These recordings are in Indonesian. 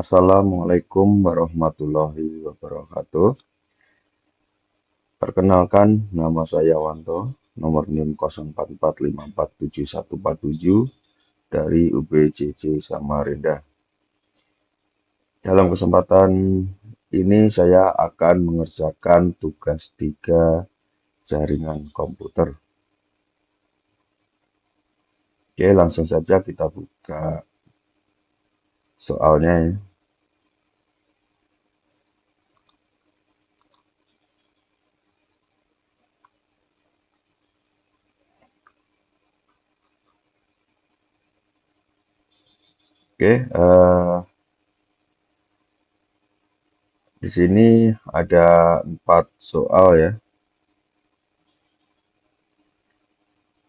Assalamualaikum warahmatullahi wabarakatuh. Perkenalkan, nama saya Wanto, nomor NIM 0445474147 dari UBJJ Samarinda. Dalam kesempatan ini saya akan mengerjakan tugas 3 jaringan komputer. Oke, langsung saja kita buka soalnya ya. Oke, di sini ada 4 soal ya.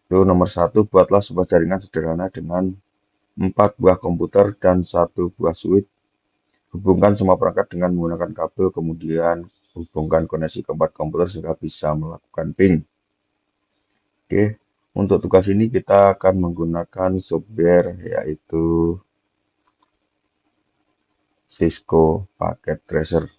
Itu nomor 1, buatlah sebuah jaringan sederhana dengan 4 buah komputer dan 1 buah switch. Hubungkan semua perangkat dengan menggunakan kabel, kemudian hubungkan koneksi keempat komputer sehingga bisa melakukan ping. Oke, untuk tugas ini kita akan menggunakan software yaitu Cisco Packet Tracer.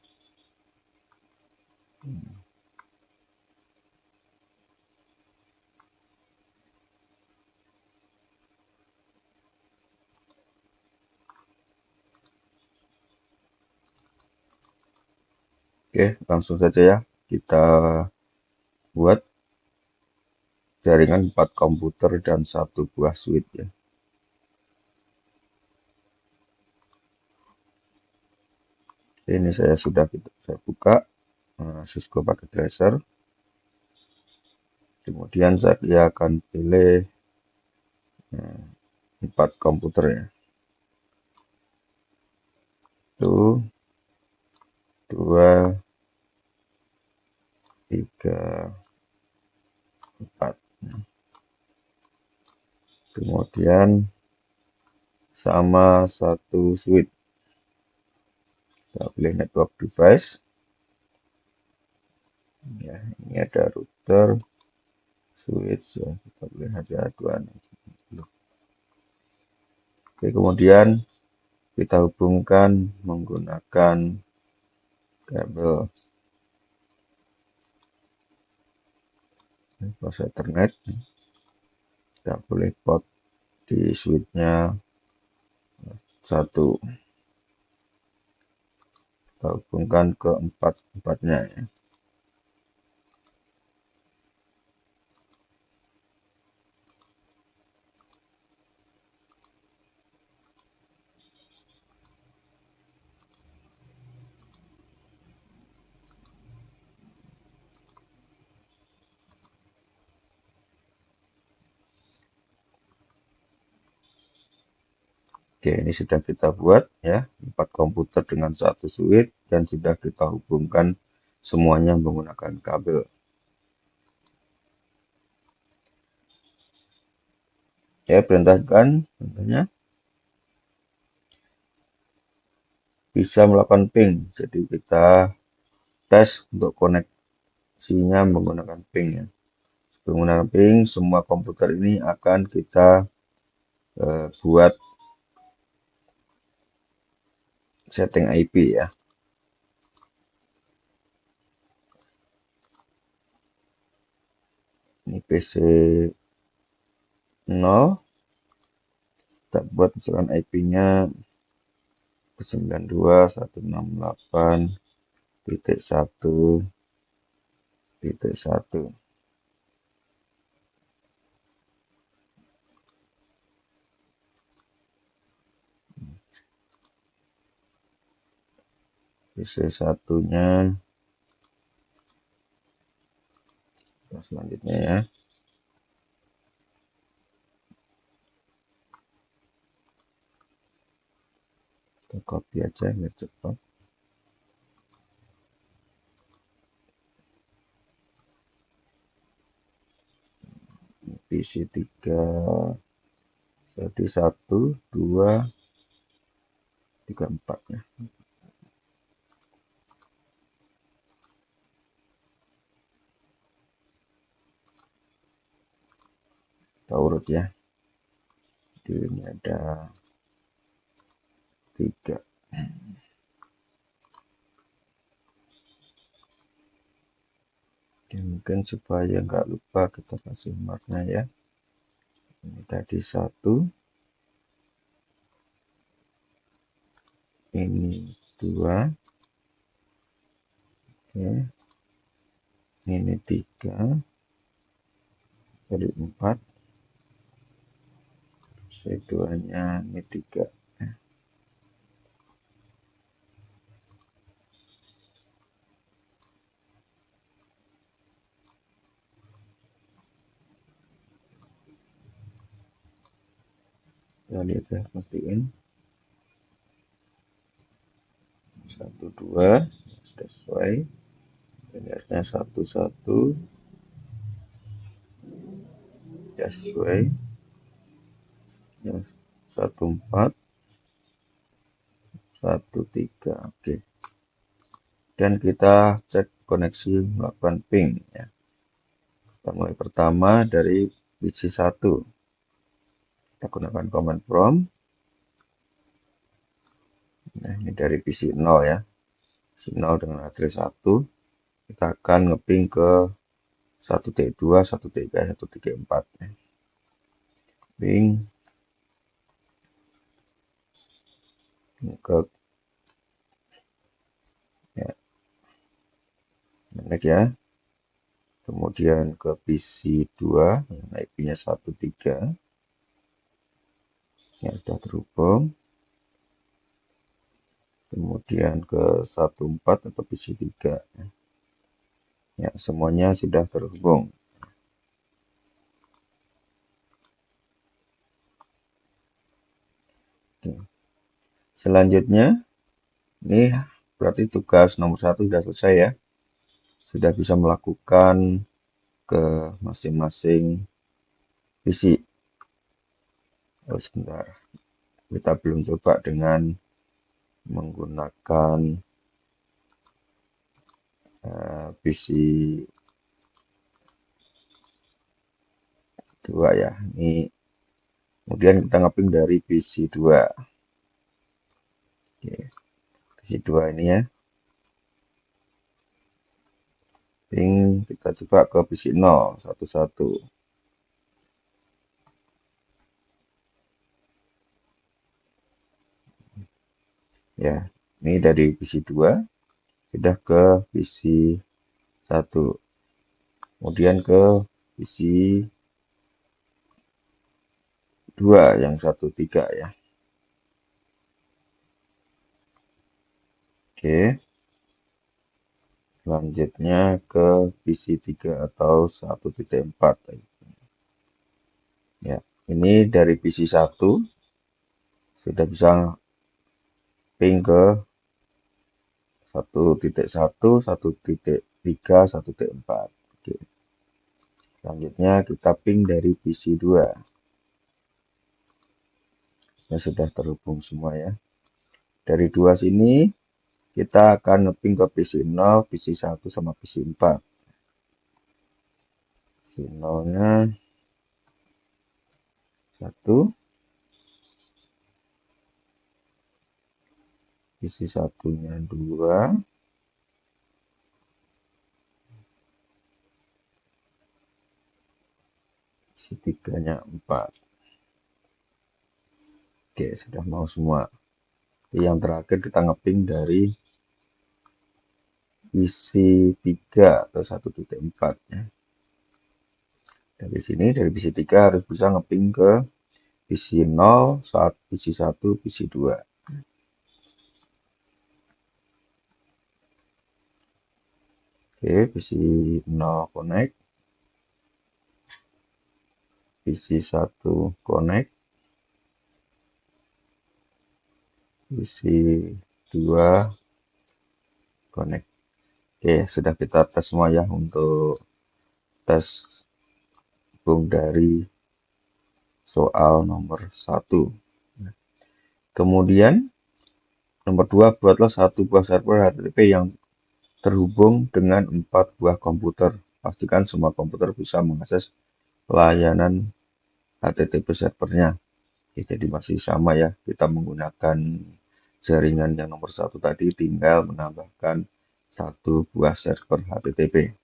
Oke, langsung saja ya kita buat jaringan 4 komputer dan 1 buah switch ya. Ini saya sudah buka Cisco Packet Tracer. Kemudian saya akan pilih 4 komputer ya. 1, 2, 3, 4. Kemudian sama 1 switch. Kita pilih network device. Ya, ini ada router, switch ya, kita pilih aja 2. Oke, kemudian kita hubungkan menggunakan kabel pos Ethernet. Kita pilih port di switchnya 1. Kita hubungkan ke 4-4-nya ya. Oke, ini sudah kita buat ya, 4 komputer dengan 1 switch dan sudah kita hubungkan semuanya menggunakan kabel. Ya, perintahkan contohnya bisa melakukan ping. Jadi kita tes untuk koneksinya menggunakan ping ya. Menggunakan ping, semua komputer ini akan kita buat setting IP ya. Ini PC 0. Kita buat misalkan IP-nya 92.168.1.1. PC satunya selanjutnya ya. Kita copy aja biar cepat. PC 3 jadi 1, 2, 3, 4 ya. Kita urut ya. Jadi ini ada 3. Mungkin supaya nggak lupa kita kasih marknya ya. Ini tadi 1, ini 2, oke. Ini 3, jadi 4, C2-nya ini 3. Kita lihat ya, pastiin 1, 2 sudah sesuai. Lihatnya 1, 1 ya sesuai ya, 1, 4 1, 3, oke. Dan kita cek koneksi melakukan ping ya. Kita mulai pertama dari biji 1. Kita gunakan command prompt. Nah, ini dari PC 0 ya. PC 0 dengan address 1. Kita akan ngeping ke 1T2, 1T3, 1T4 ya. Ping ke ya, naik ya. Kemudian ke PC 2 yang IP-nya 13 yang sudah terhubung. Kemudian ke 14 atau PC 3 ya, semuanya sudah terhubung. Oke. Selanjutnya ini berarti tugas nomor 1 sudah selesai ya, sudah bisa melakukan ke masing-masing PC. Oh, sebentar, kita belum coba dengan menggunakan PC 2 ya. Ini kemudian kita ngeping dari PC 2. Oke, PC 2 ini ya. Ping kita coba ke PC 0, 11. Ya, ini dari PC 2 sudah ke PC 1. Kemudian ke PC 2 yang 13 ya. Oke. Selanjutnya ke PC 3 atau 1.4. Ya, ini dari PC 1 sudah bisa ping ke 1.1, 1.3, 1.4. Oke. Selanjutnya kita ping dari PC 2. Ini sudah terhubung semua ya. Dari 2 sini kita akan ngeping ke PC 0, PC 1 sama PC 4. PC 0-nya 1, PC 1-nya 2, PC 3-nya 4. Oke, sudah mau semua. Yang terakhir kita ngeping dari PC 3 atau 1.4 ya. Dari sini, dari PC 3 harus bisa ngeping ke PC 0, saat PC 1, PC 2. Oke, PC 0 connect. PC 1 connect. PC 2 connect. Oke, sudah kita tes semua ya untuk tes hubung dari soal nomor 1. Kemudian nomor 2, buatlah satu buah server HTTP yang terhubung dengan 4 buah komputer. Pastikan semua komputer bisa mengakses layanan HTTP servernya. Oke, jadi masih sama ya, kita menggunakan jaringan yang nomor 1 tadi, tinggal menambahkan 1 buah server HTTP.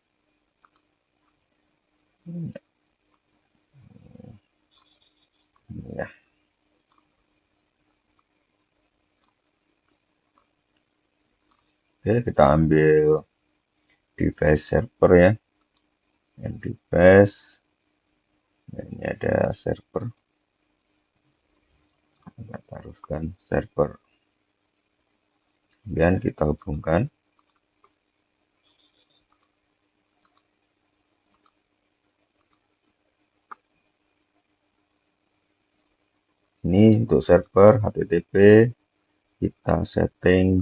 Ya, oke, kita ambil device server ya. Yang device, ini ada server. Kita taruhkan server. Kemudian kita hubungkan. Ini untuk server HTTP, kita setting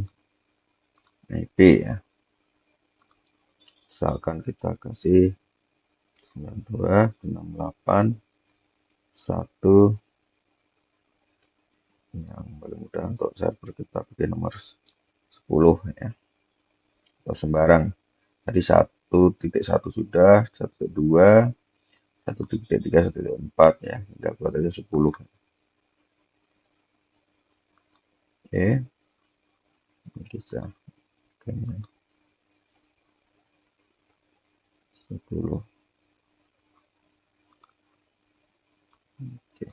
IP ya. Misalkan kita kasih 92.68.1, yang paling mudah untuk server kita pakai nomor 10 ya, atau sembarang. Tadi 1.1 sudah, 1.2, 1.3, 1.4 ya, tinggal buat aja 10. Oke, ini kita 10. Oke.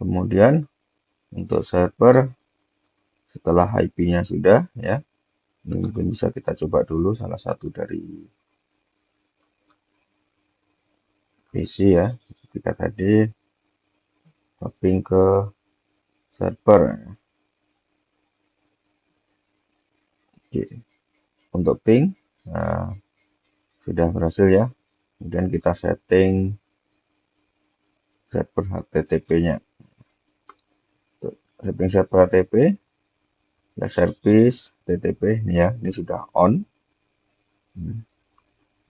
Kemudian untuk server, setelah IP-nya sudah ya, ini mungkin bisa kita coba dulu salah satu dari PC ya, ketika tadi copying ke server. Oke. Untuk ping, nah, sudah berhasil ya. Kemudian kita setting server HTTP-nya. Setting server HTTP, ya service HTTP ini ya, ini sudah on.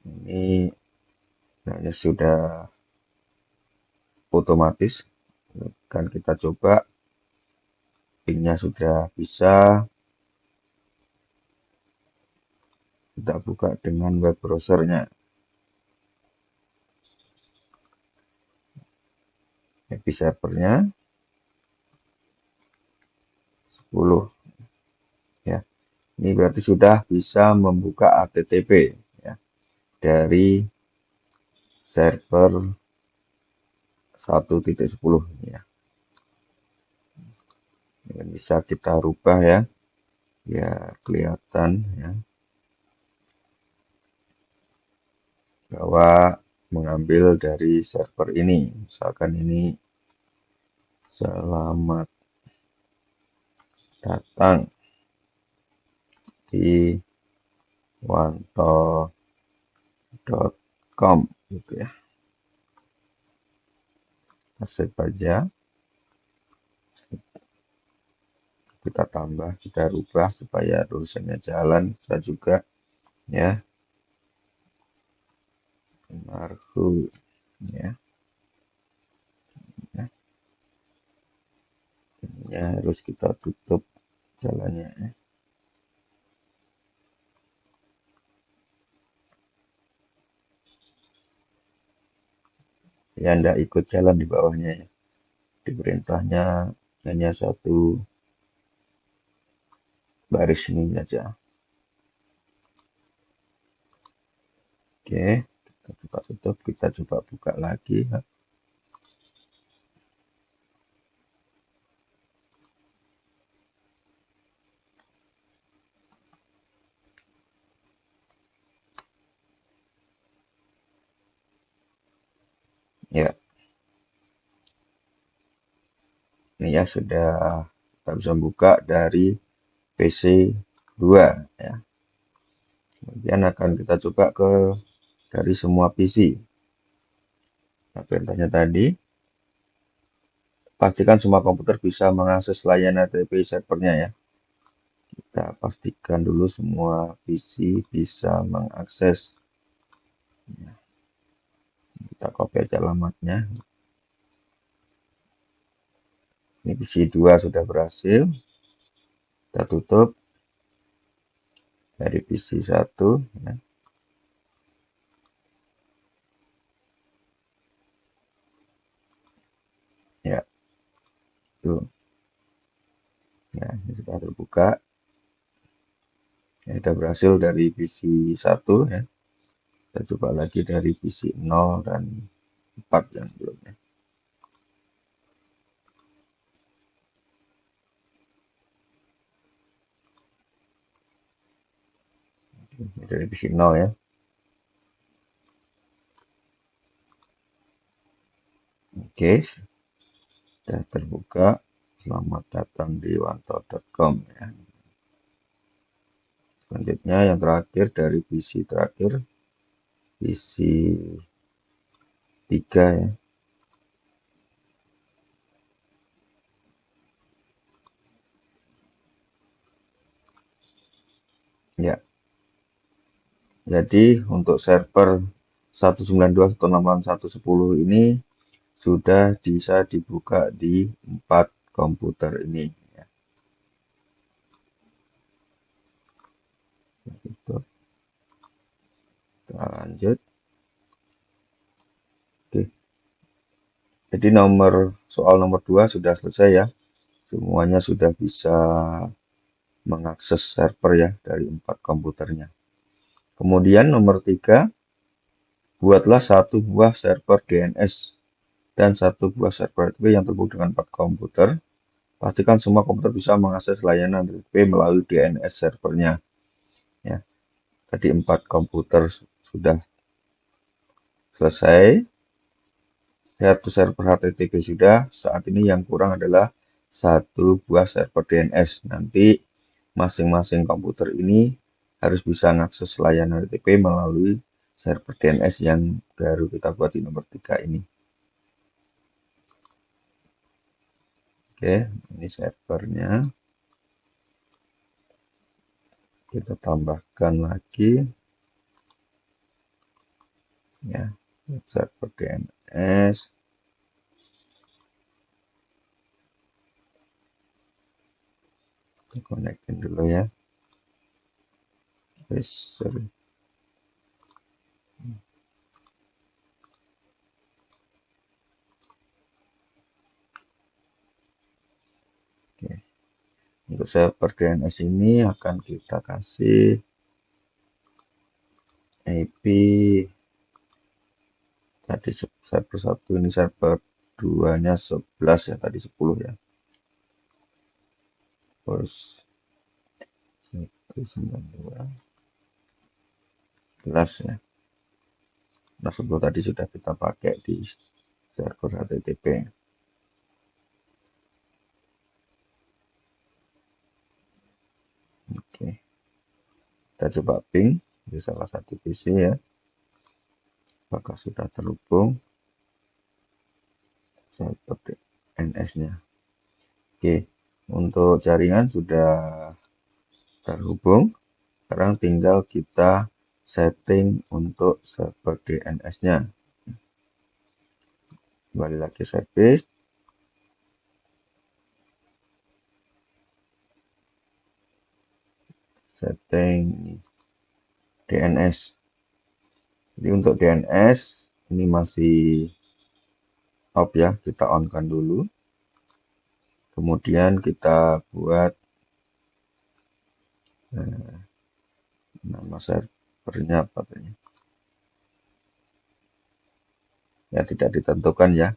Ini nah, sudah otomatis. Kan kita coba pingnya sudah bisa, kita buka dengan web browsernya. IP servernya 10 ya. Ini berarti sudah bisa membuka HTTP ya, dari server 1.10 ya. Ini bisa kita rubah ya, biar kelihatan ya, bahwa mengambil dari server ini. Misalkan ini selamat datang di wanto.com gitu ya. Save aja, kita tambah, kita rubah supaya tulisannya jalan, bisa juga ya, marhu ya. Ya, harus kita tutup jalannya ya. Ya, anda ikut jalan di bawahnya ya. Di perintahnya hanya satu baris ini saja. Oke, kita coba tutup, kita coba buka lagi. Ya, ini ya sudah kita bisa buka dari PC 2 ya. Kemudian akan kita coba ke dari semua PC. Nah, perintahnya tadi, pastikan semua komputer bisa mengakses layanan HTTP servernya ya. Kita pastikan dulu semua PC bisa mengakses. Kita copy aja alamatnya. Ini PC 2 sudah berhasil. Kita tutup dari PC 1 ya. Ya, tuh. Ya, ini sudah terbuka. Ya, sudah berhasil dari PC 1 ya. Kita coba lagi dari PC 0 dan 4 yang belumnya. Ini dari PC 0 ya. Oke, sudah terbuka. Selamat datang di wanto.com ya. Selanjutnya yang terakhir dari PC terakhir, PC 3 ya. Ya, jadi untuk server 192.168.110 ini sudah bisa dibuka di 4 komputer ini ya. Itu. Kita lanjut. Oke. Jadi soal nomor 2 sudah selesai ya. Semuanya sudah bisa mengakses server ya dari 4 komputernya. Kemudian nomor 3, buatlah satu buah server DNS dan satu buah server HTTP yang terhubung dengan 4 komputer. Pastikan semua komputer bisa mengakses layanan HTTP melalui DNS servernya. Ya, tadi 4 komputer sudah selesai. Satu server HTTP sudah. Saat ini yang kurang adalah satu buah server DNS. Nanti masing-masing komputer ini harus bisa mengakses layanan HTTP melalui server DNS yang baru kita buat di nomor 3 ini. Oke, ini servernya. Kita tambahkan lagi. Ya, server DNS. Kita konekin dulu ya. Sorry. Oke. Untuk server DNS ini akan kita kasih IP tadi server 1 ini server 2 nya 11 ya, tadi 10 ya. Terus 192 11 ya. Nah, sebelum tadi sudah kita pakai di server HTTP. Oke. Kita coba ping di salah satu PC ya. Apakah sudah terhubung server DNS-nya. Oke, untuk jaringan sudah terhubung. Sekarang tinggal kita setting untuk server DNS-nya. Kembali lagi service. Setting DNS. Jadi untuk DNS ini masih off ya, kita on-kan dulu. Kemudian kita buat nama servernya apa tadi? Ya, tidak ditentukan ya.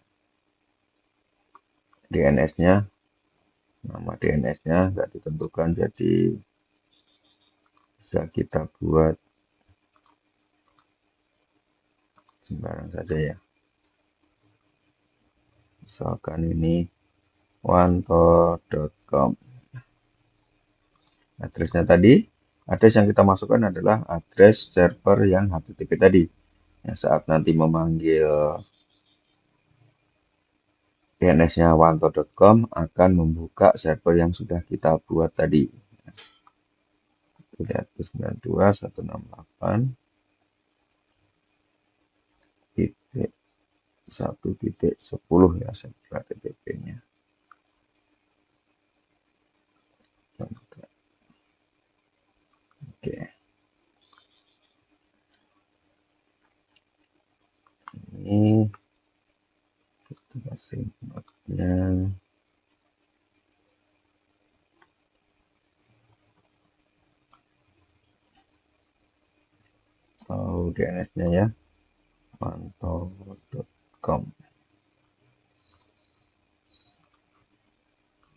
DNS-nya, nama DNS-nya nggak ditentukan, jadi bisa kita buat sembarang saja ya. Misalkan ini wanto.com. Addressnya tadi, address yang kita masukkan adalah address server yang HTTP tadi. Yang saat nanti memanggil DNS-nya wanto.com akan membuka server yang sudah kita buat tadi. 192.168.1.10 ya server HTTP-nya. Oke. Ini kita kasih notnya. DNS-nya ya, mantau.com.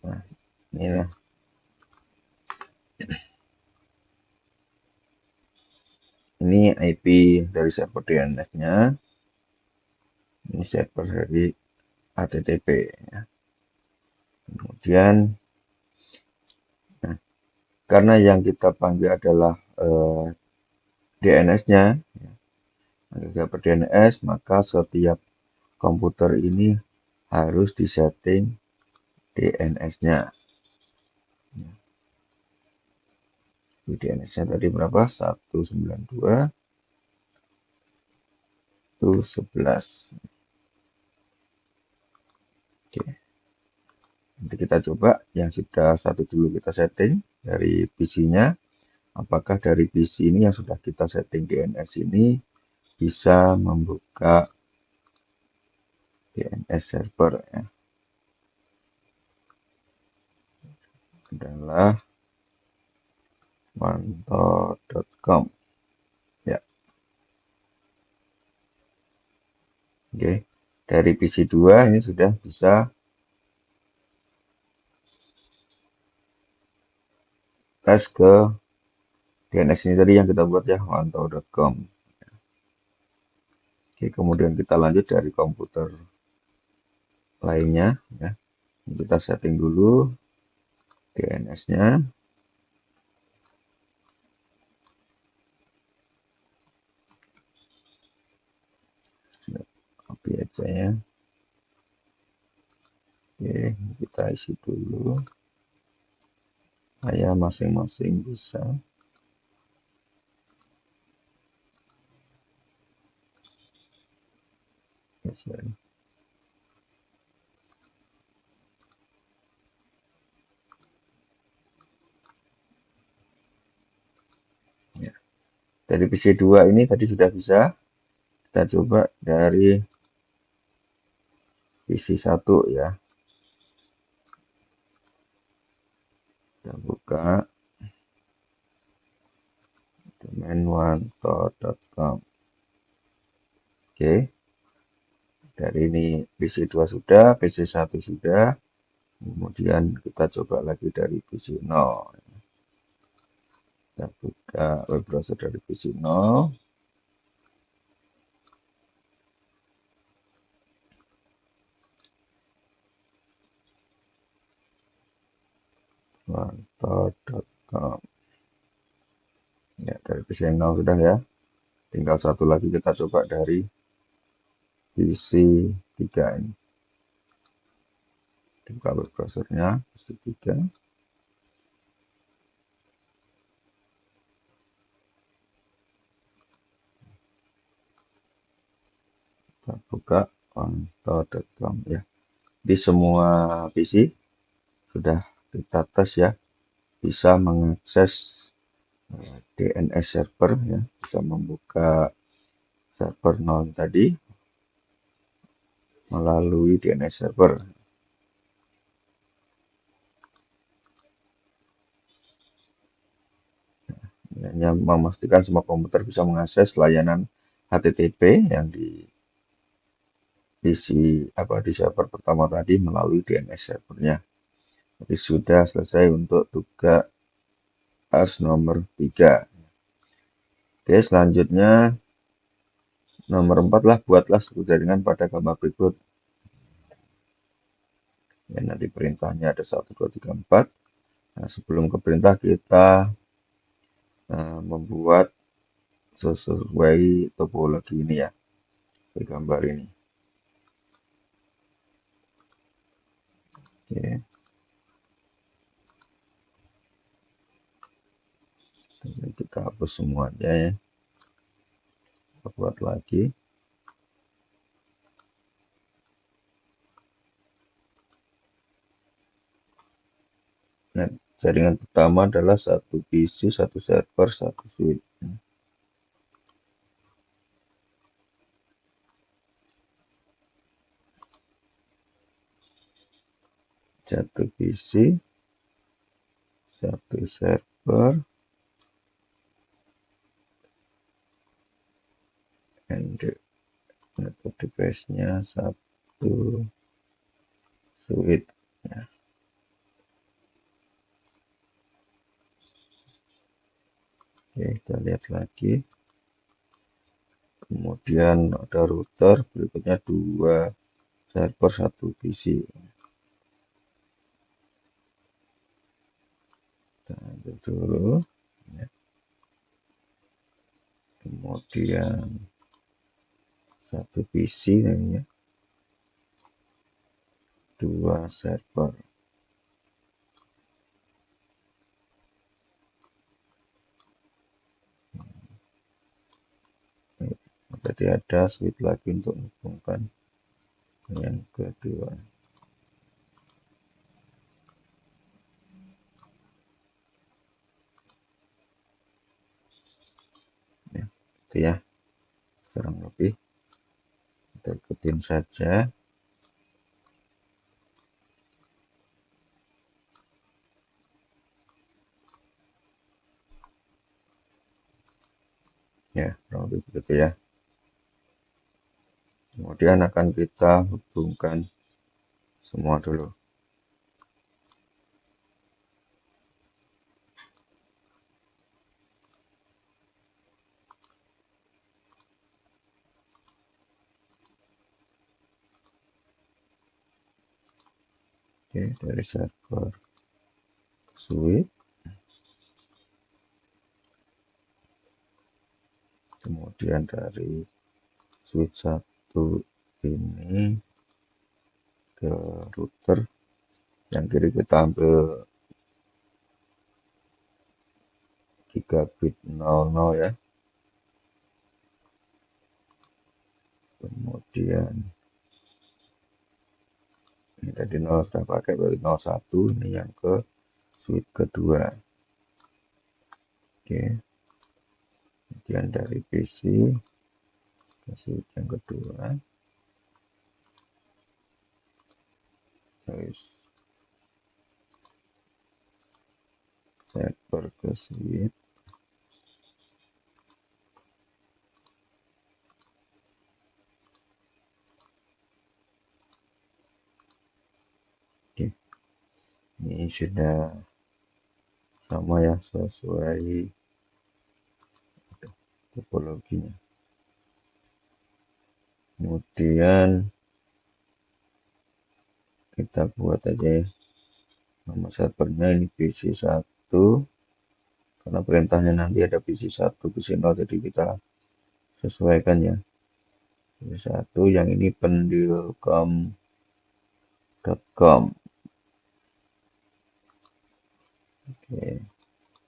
Nah, inilah. Ini IP dari server DNS-nya. Ini server dari HTTP ya. Kemudian, nah, karena yang kita panggil adalah DNS-nya, server DNS, maka setiap komputer ini harus disetting DNS-nya. DNS-nya tadi berapa? 192.111. Oke. Nanti kita coba yang sudah satu dulu kita setting dari PC-nya. Apakah dari PC ini yang sudah kita setting DNS ini bisa membuka DNS server ya. Adalah mantau.com ya. Oke. Dari PC 2 ini sudah bisa tes ke DNS ini tadi yang kita buat ya, mantau.com. Oke, kemudian kita lanjut dari komputer lainnya ya. Kita setting dulu DNS-nya. Copy aja ya. Oke, kita isi dulu. Saya masing-masing bisa. Ya. Dari PC 2 ini tadi sudah bisa. Kita coba dari PC 1 ya. Kita buka domain mantau.com. Oke. Dari ini PC 2 sudah, PC 1 sudah. Kemudian kita coba lagi dari PC 0. Kita buka web browser dari PC 0. Mantau.com. Ya, dari PC 0 sudah ya. Tinggal satu lagi kita coba dari PC 3 ini. Buka web browsernya PC 3. Kita buka mantau.com ya. Di semua PC sudah kita tes ya, bisa mengakses DNS server ya, bisa membuka server 0 tadi melalui DNS server. Hanya memastikan semua komputer bisa mengakses layanan HTTP yang di server pertama tadi melalui DNS servernya. Jadi sudah selesai untuk tugas nomor 3. Oke, selanjutnya nomor 4 lah, buatlah sebuah jaringan pada gambar berikut. Ya, nanti perintahnya ada 1, 2, 3, 4. Nah, sebelum ke perintah kita membuat sesuai topologi ini ya, di gambar ini. Oke. Kita hapus semuanya ya. Kita buat lagi. Nah, jaringan pertama adalah satu PC, satu server, satu switch. Satu PC, satu server, and network device-nya 1 switch ya. Oke, kita lihat lagi. Kemudian ada router, berikutnya 2 server 1 PC. Kita ambil dulu ya. Kemudian 1 PC ini ya, 2 server. Jadi ada switch lagi untuk menghubungkan yang kedua. Ya, itu ya, kurang lebih. Kita ikutin saja. Ya, kurang lebih begitu ya. Kemudian akan kita hubungkan semua dulu. Oke, dari server switch, kemudian dari switch 1 ini ke router, yang kiri kita ambil gigabit 00 ya. Kemudian ini tadi 0 sudah pakai, berarti 01, ini yang ke switch kedua. Oke, kemudian dari PC ke switch yang kedua, terus server ke switch, oke, ini sudah sama ya, sesuai topologinya. Kemudian kita buat aja ya, nama servernya ini PC1, karena perintahnya nanti ada PC1, PC0, jadi kita sesuaikan ya. PC1 yang ini pendilcom.com. Oke,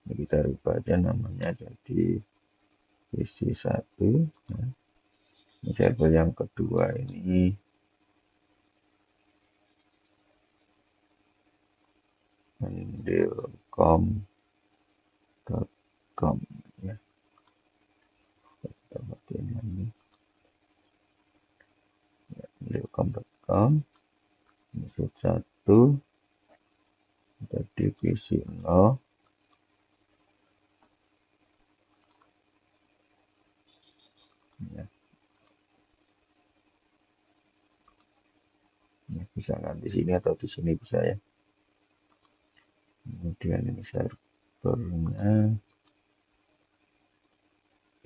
ini kita rubah aja namanya jadi PC1 ya. Ini server yang kedua ini pendilcom.com ya. Kita pakai ini pendilcom.com. Ini switch 1 jadi PC0 ya. Ini bisa kan di sini atau di sini bisa ya. Kemudian ini servernya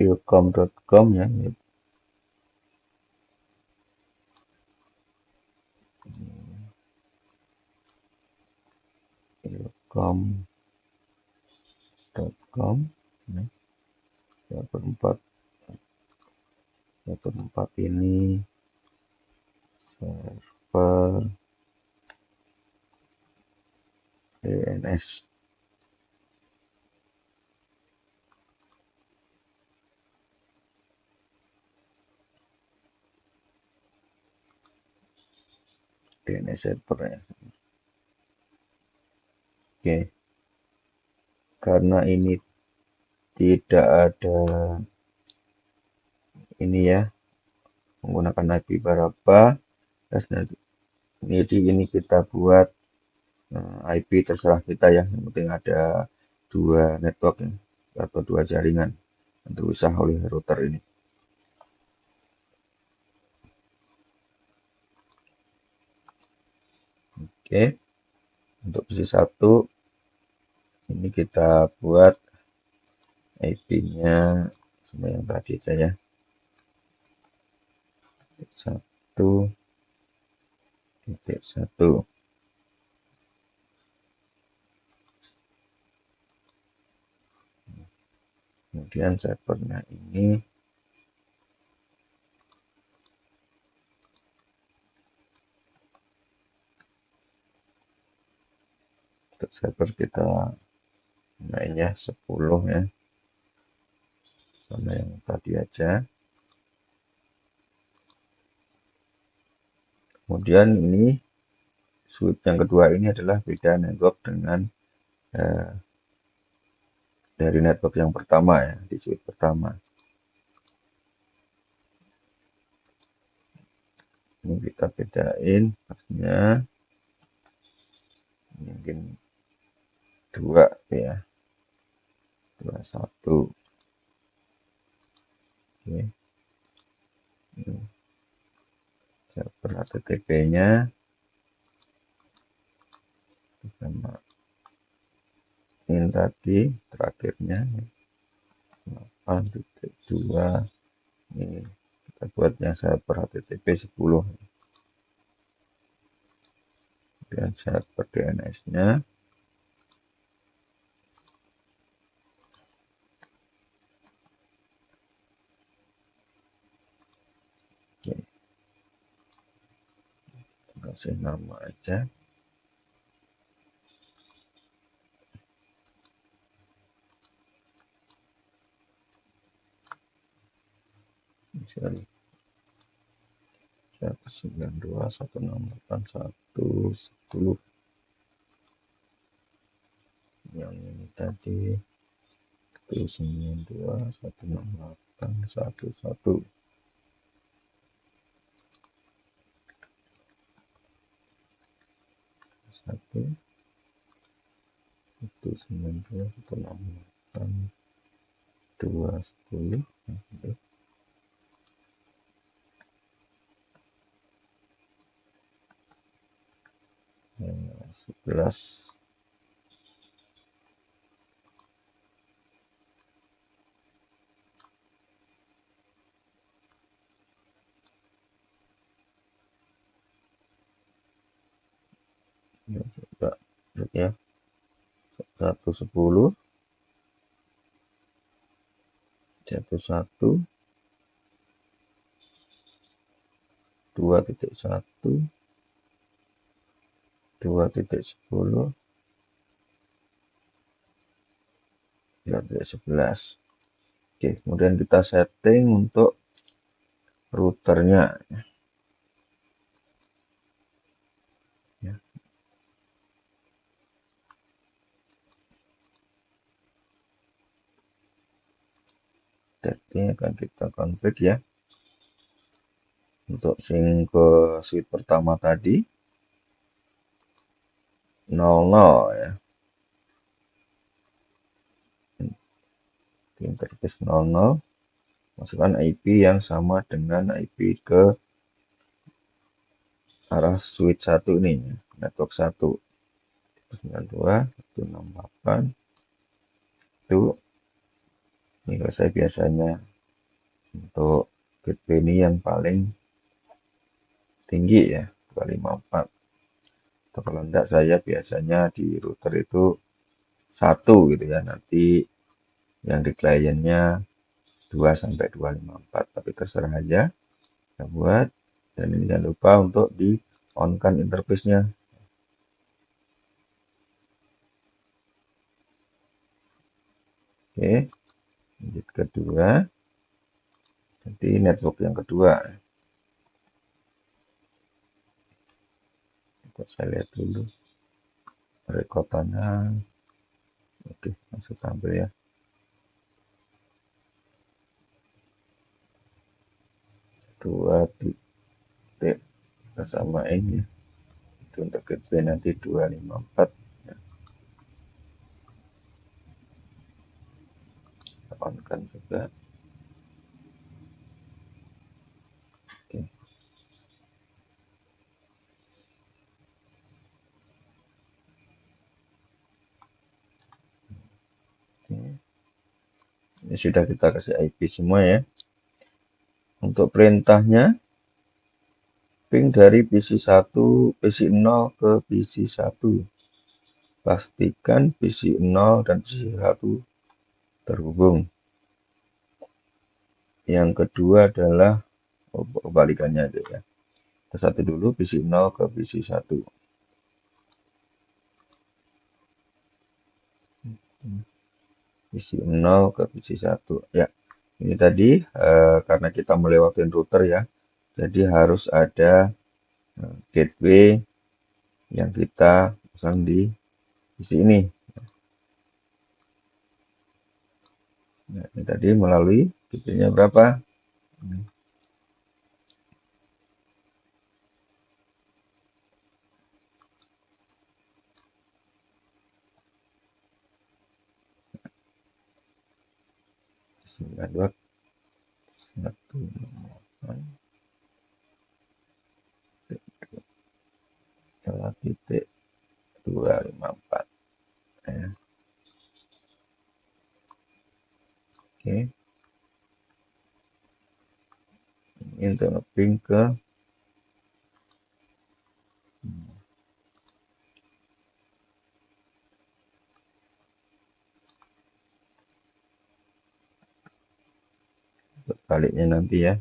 ilcom.com ya. ilcom.com ya. Server 4 ini server DNS. DNS server ya. Oke. Karena ini tidak ada ini ya, menggunakan IP berapa, jadi ini kita buat IP terserah kita ya, yang penting ada 2 network ya, atau 2 jaringan yang terpisah oleh router ini. Oke, untuk posisi 1 ini kita buat IP-nya sama yang tadi aja ya. 1.1. Kemudian servernya ini untuk server kita mainnya 10 ya, sama yang tadi aja. Kemudian ini switch yang kedua ini adalah beda network dengan dari network yang pertama ya, di switch pertama. Ini kita bedain pastinya mungkin 2 ya, 21. Oke. Ini server HTTP-nya sama ini tadi terakhirnya 8.2. Ini kita buat yang server HTTP 10. Kemudian server DNS-nya kasih nama aja. Sorry. 192.168.1.10. Yang ini tadi 192.168.1.1. Satu 192.168.2.10. Yang 11. Ya, coba lihat ya. 110, 1, 2.1, 2.10, 3.11. Oke, kemudian kita setting untuk routernya ya. Setting akan kita config ya. Untuk sync ke switch pertama tadi 00 ya. Interface 00, masukkan IP yang sama dengan IP ke arah switch 1 ini ya, network 1. 92.168 itu ini kalau saya biasanya untuk gateway ini yang paling tinggi ya, 254. Atau kalau enggak saya biasanya di router itu 1 gitu ya, nanti yang di kliennya 2 sampai 254, tapi terserah aja kita buat. Dan ini jangan lupa untuk di on kan interface-nya. Oke, lanjut kedua, jadi network yang kedua. Saya lihat dulu rekotannya. Oke, masuk tampil ya. 2 titik kita samain ya. Itu untuk gateway nanti 254 ya. Kita on kan juga. Oke. Ini sudah kita kasih IP semua ya. Untuk perintahnya, ping dari PC0 ke PC1. Pastikan PC0 dan PC1 terhubung. Yang kedua adalah kebalikannya aja ya. Satu dulu PC0 ke PC1. PC0 ke PC1 ya. Ini tadi karena kita melewati router ya. Jadi harus ada gateway yang kita pasang di sini. Nah, ini tadi melalui gateway-nya berapa? Dua satu titik 254 ya. Oke, ini untuk ngeping ke baliknya nanti ya.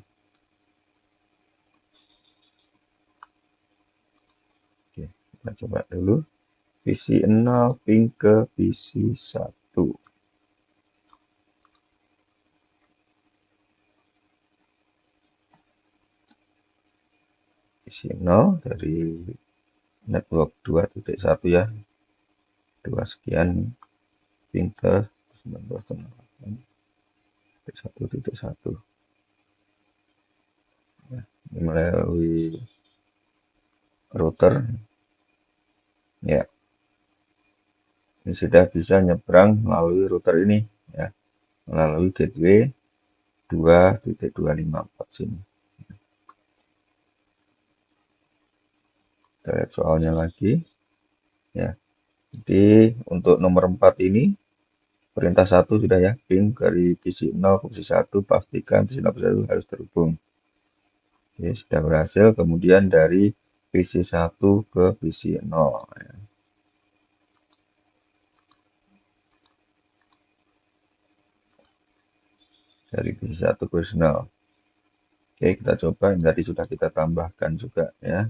Oke, kita coba dulu PC0 ping ke PC1. PC0 dari network 2.1 ya. 2 sekian ping ke 19.1.1. Ya, melalui router ya. Ini sudah bisa nyebrang melalui router ini ya, melalui gateway 2.254 sini. Kita lihat soalnya lagi ya. Jadi untuk nomor 4 ini perintah 1 sudah ya, ping dari PC0 ke PC1, pastikan PC0 PC1 harus terhubung. Oke, sudah berhasil. Kemudian dari PC1 ke PC0 ya. Dari PC1 ke PC0. Oke, kita coba. Ini tadi sudah kita tambahkan juga ya.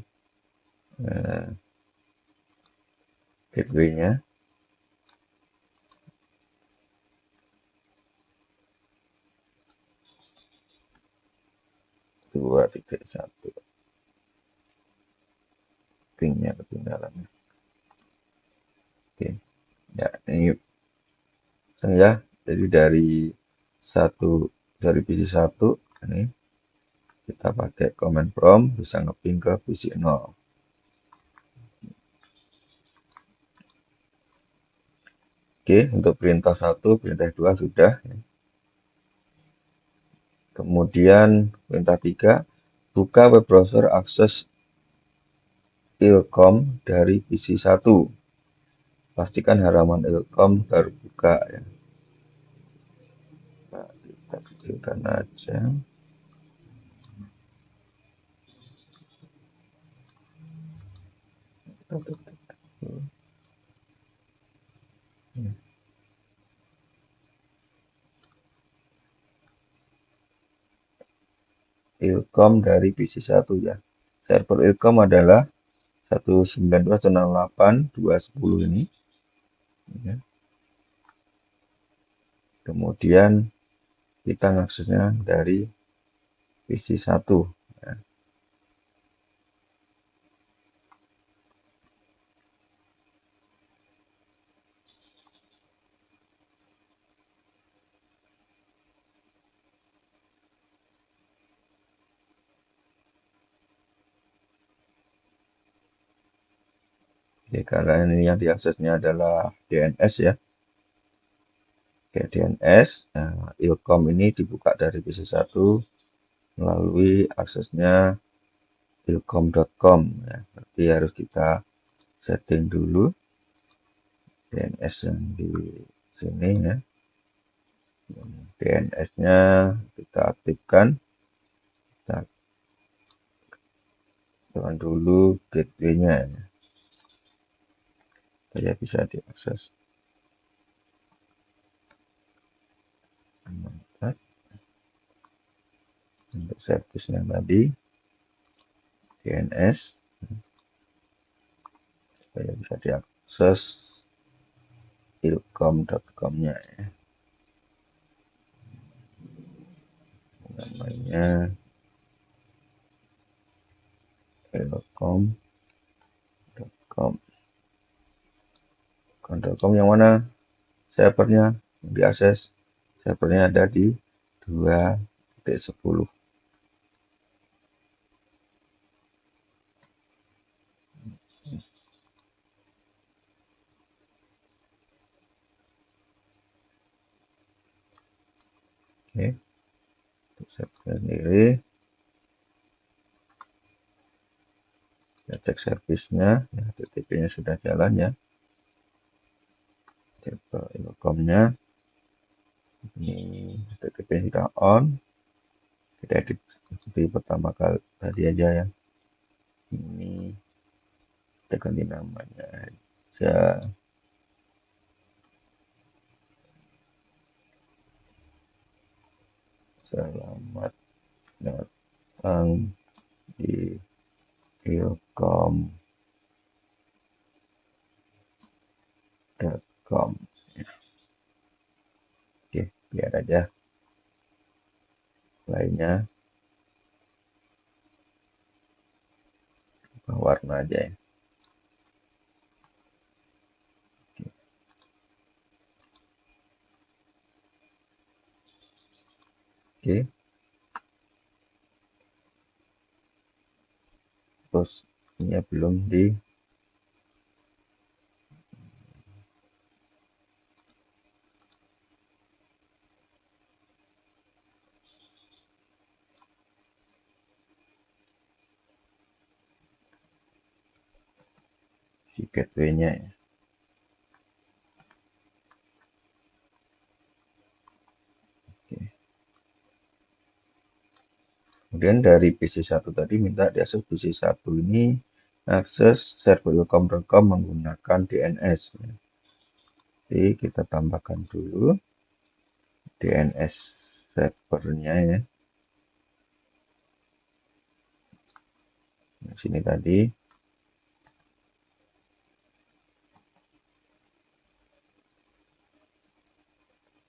Gateway-nya. 2.1. Pingnya ketinggalan. Oke. Ya, ini ya. Jadi dari PC1 ini kita pakai command prompt bisa ngeping ke PC0. Oke, untuk perintah 1, perintah 2 sudah. Kemudian perintah 3, buka web browser akses ilcom dari PC1. Pastikan halaman ilcom terbuka ya. Nah, kita kecilkan aja. Ilcom dari PC1 ya. Server ilcom adalah 192.168.210 ini. Ya. Kemudian kita ngaksesnya dari PC1 ya. Oke, karena ini yang diaksesnya adalah DNS ya. Oke, DNS, nah, ilcom ini dibuka dari PC1 melalui aksesnya ilcom.com ya. Berarti harus kita setting dulu DNS yang di sini ya. DNS-nya kita aktifkan. Kita aktifkan dulu gateway-nya ya, supaya bisa diakses. Untuk service-nya tadi DNS supaya bisa diakses ilkom.com-nya ya. Namanya ilkom.com. .com yang mana servernya yang diakses? Servernya ada di 2.10. Oke, untuk server sendiri kita cek servisnya ya, HTTP-nya sudah jalan ya, server ilkom-nya ini HTTP sudah on. Kita edit seperti pertama kali tadi aja ya, ini kita ganti namanya aja selamat datang di ilkom.com. Oke, biar aja lainnya warna aja ya. Oke, terus ini belum di si gateway-nya ya. Oke. Kemudian dari PC1 tadi minta diakses PC1 ini akses server ilkom.com menggunakan DNS. Jadi kita tambahkan dulu DNS servernya ya. Di sini tadi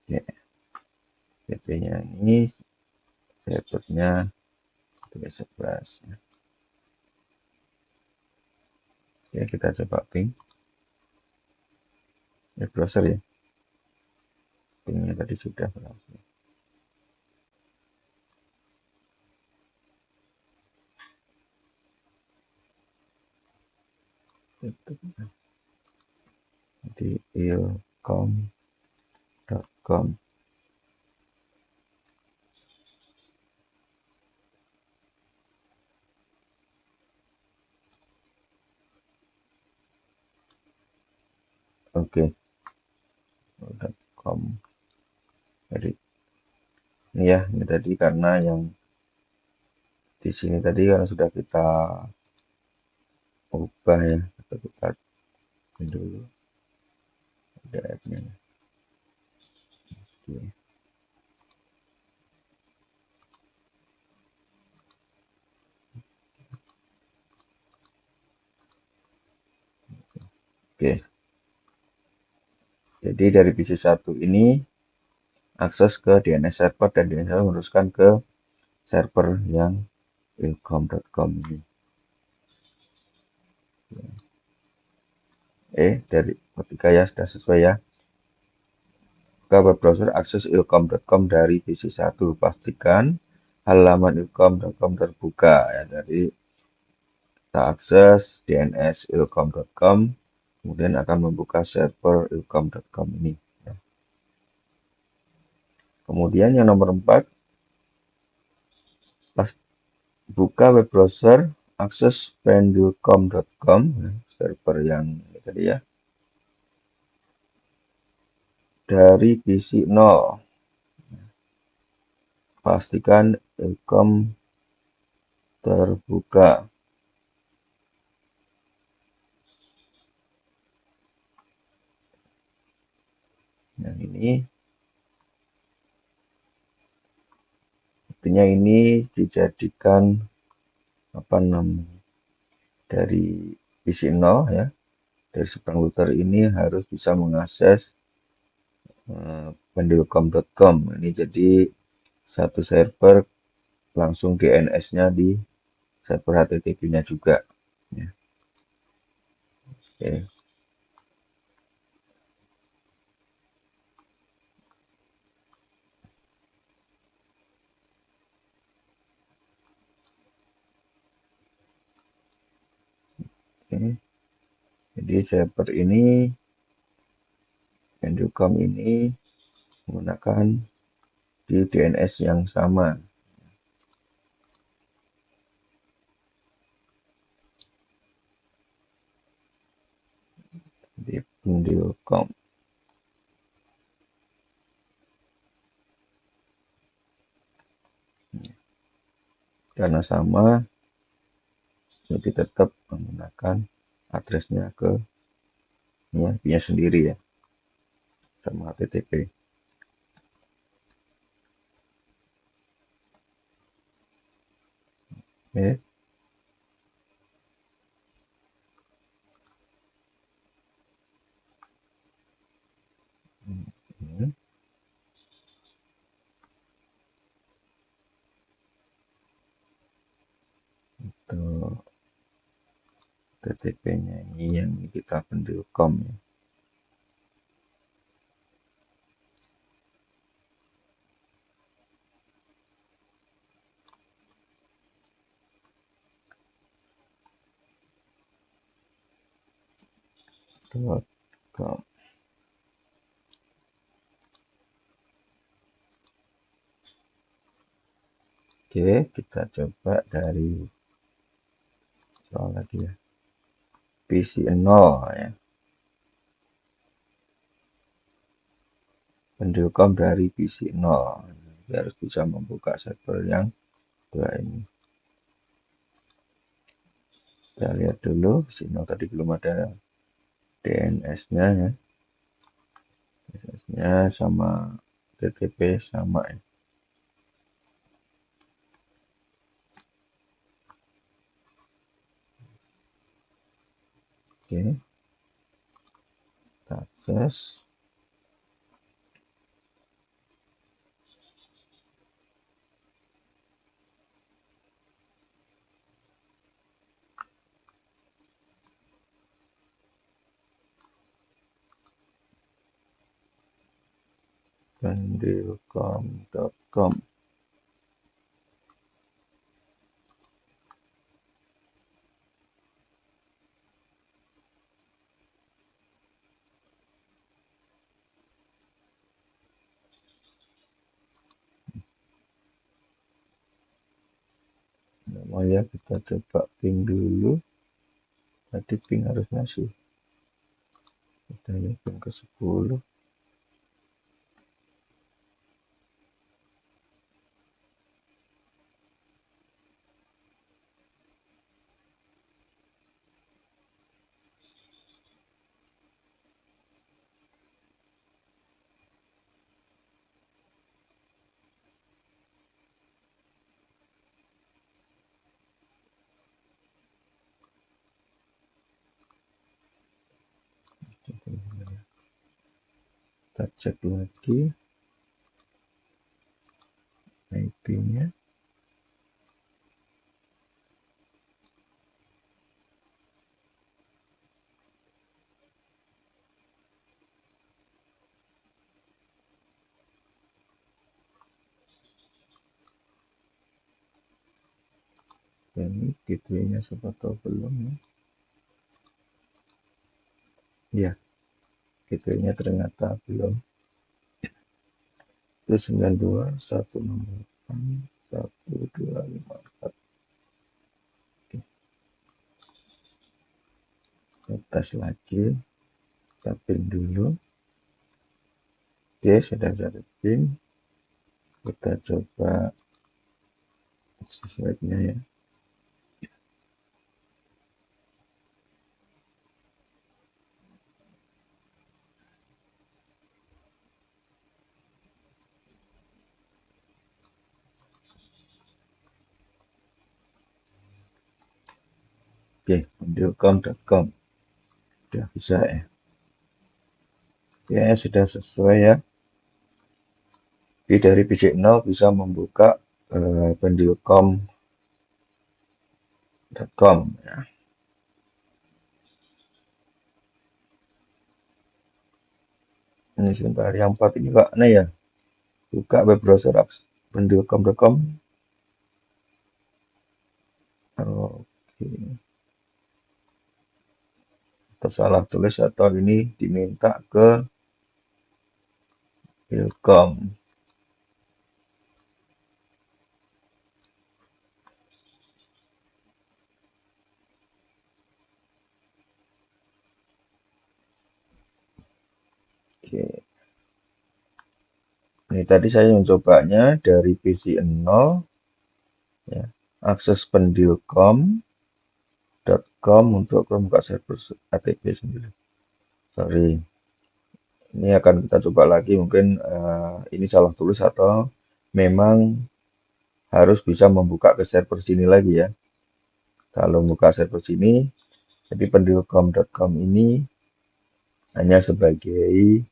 ya, gateway-nya ini servernya 11 ya. Ya, kita coba ping browser ya, pingnya tadi sudah berhasil. Di ilkom.com. Oke, .com. Jadi ini ya, ini tadi karena yang di sini tadi karena sudah kita ubah ya, kita dulu ada admin. Oke. Oke. Jadi dari PC1 ini akses ke DNS server dan DNS server meneruskan ke server yang ilkom.com ini. Dari ketika ya sudah sesuai ya. Buka web browser akses ilkom.com dari PC1. Pastikan halaman ilkom.com terbuka ya. Dari kita akses DNS ilkom.com, kemudian akan membuka server ilkom.com ini. Ya. Kemudian yang nomor 4, pas buka web browser akses pendulcom.com, ya, server yang ini tadi ya, dari PC 0. pastikan Ecom terbuka. Yang ini, artinya ini dijadikan apa namanya dari PC 0 ya. Dari seberang router ini harus bisa mengakses pendelcom.com. Ini jadi satu server langsung DNS-nya di server HTTP-nya juga. Ya. Oke. Oke. Jadi server ini, pendelcom ini menggunakan di DNS yang sama. Di pendelcom. Karena sama, jadi tetap menggunakan addressnya ke IP-nya sendiri ya, sama HTTP. Oke. Hmm. Untuk HTTP-nya ini yang kita pendelcom ya. .com. Oke, kita coba dari soal lagi ya. PC 0 ya. Pendelcom dari PC 0. Jadi harus bisa membuka server yang dua ini. Kita lihat dulu, PC 0 tadi belum ada DNS-nya ya. DNS-nya sama HTTP sama ya. Oke. Kita akses. Pendelcom.com. Nah, ya kita coba ping dulu. Tadi ping harus masih. Kita lihat ping ke 10. Kita cek lagi IP-nya. Ini gateway-nya siapa tahu belum ya. Ya, gateway-nya ternyata belum. Itu 92.168.1254. Oke. Kita tes lagi. Kita pin dulu. Oke, sudah ada pin. Kita coba slide-nya ya. Oke, pendilcom.com udah bisa ya. Ya, sudah sesuai ya. Jadi dari PC 0 bisa membuka pendilcom.com ya. Ini sebentar, yang 4 ini kok aneh ya. Buka web browser pendilcom.com. Oke, tersalah tulis atau ini diminta ke Ilkom. Oke. Ini tadi saya mencobanya dari PC 0 ya, akses pendilcom.com untuk membuka server ATP sendiri. Sorry, ini akan kita coba lagi mungkin ini salah tulis atau memang harus bisa membuka ke server sini lagi ya. Kalau membuka server sini, jadi pendilcom.com ini hanya sebagai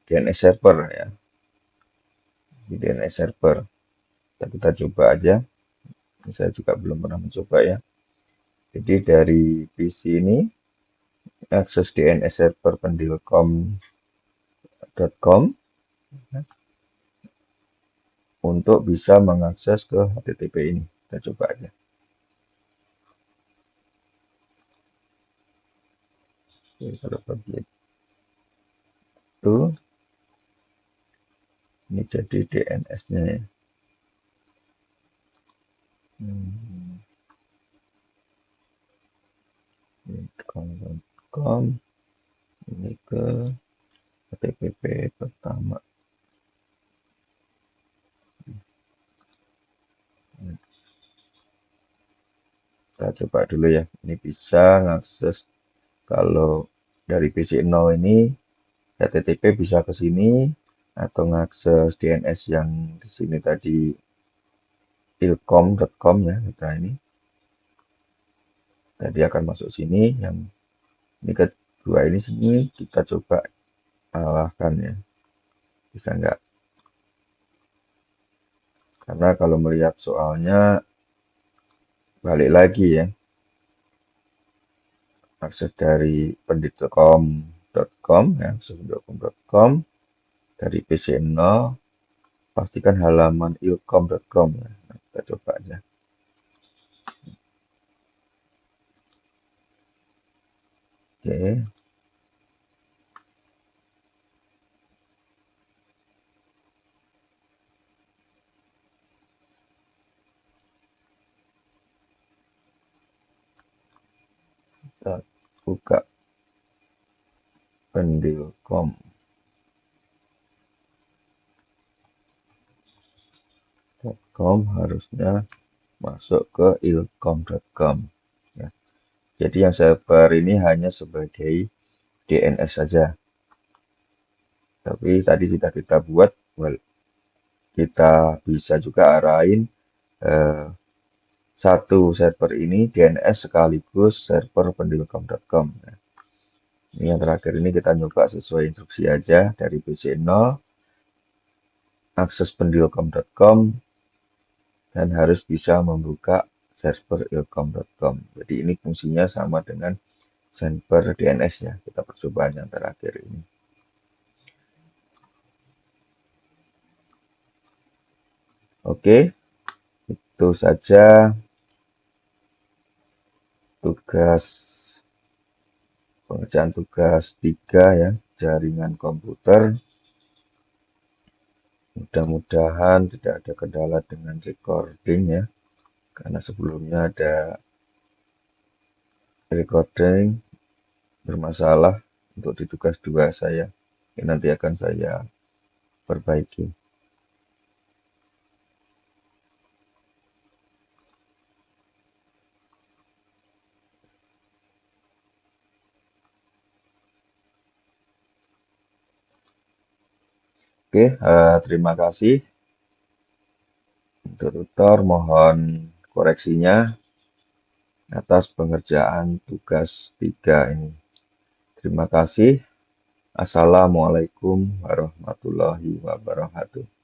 DNS server ya, di DNS server. Kita coba aja. Saya juga belum pernah mencoba ya. Jadi dari PC ini akses DNS server pendilcom.com untuk bisa mengakses ke HTTP ini. Kita coba aja. Oke, kalau begitu, ini jadi DNS-nya ya. Com ini ke HTTP pertama. Kita coba dulu ya. Ini bisa ngakses kalau dari PC 0 ini HTTP bisa ke sini atau ngakses DNS yang di sini tadi ilkom.com ya, kita ini tadi akan masuk sini, yang ini kedua ini sini kita coba alahkan ya, bisa nggak? Karena kalau melihat soalnya balik lagi ya, akses dari pendilcom.com ya, pendilcom.com dari PC 0, pastikan halaman ilkom.com ya. Nah, kita coba aja. Oke. Kita buka pendilcom.com harusnya masuk ke ilkom.com ya. Jadi yang server ini hanya sebagai DNS saja. Tapi tadi sudah kita buat, kita bisa juga arahin eh, satu server ini DNS sekaligus server pendilcom.com ya. Ini yang terakhir ini kita nyoba sesuai instruksi aja dari PC 0, akses pendilcom.com dan harus bisa membuka server ilkom.com. Jadi ini fungsinya sama dengan server DNS ya. Kita percobaan yang terakhir ini. Oke, itu saja tugas pengerjaan tugas 3 ya, jaringan komputer. Mudah-mudahan tidak ada kendala dengan recording ya, karena sebelumnya ada recording bermasalah untuk di tugas 2 saya. Ini nanti akan saya perbaiki. Oke, terima kasih untuk tutor. Mohon koreksinya atas pengerjaan tugas 3 ini. Terima kasih. Assalamualaikum warahmatullahi wabarakatuh.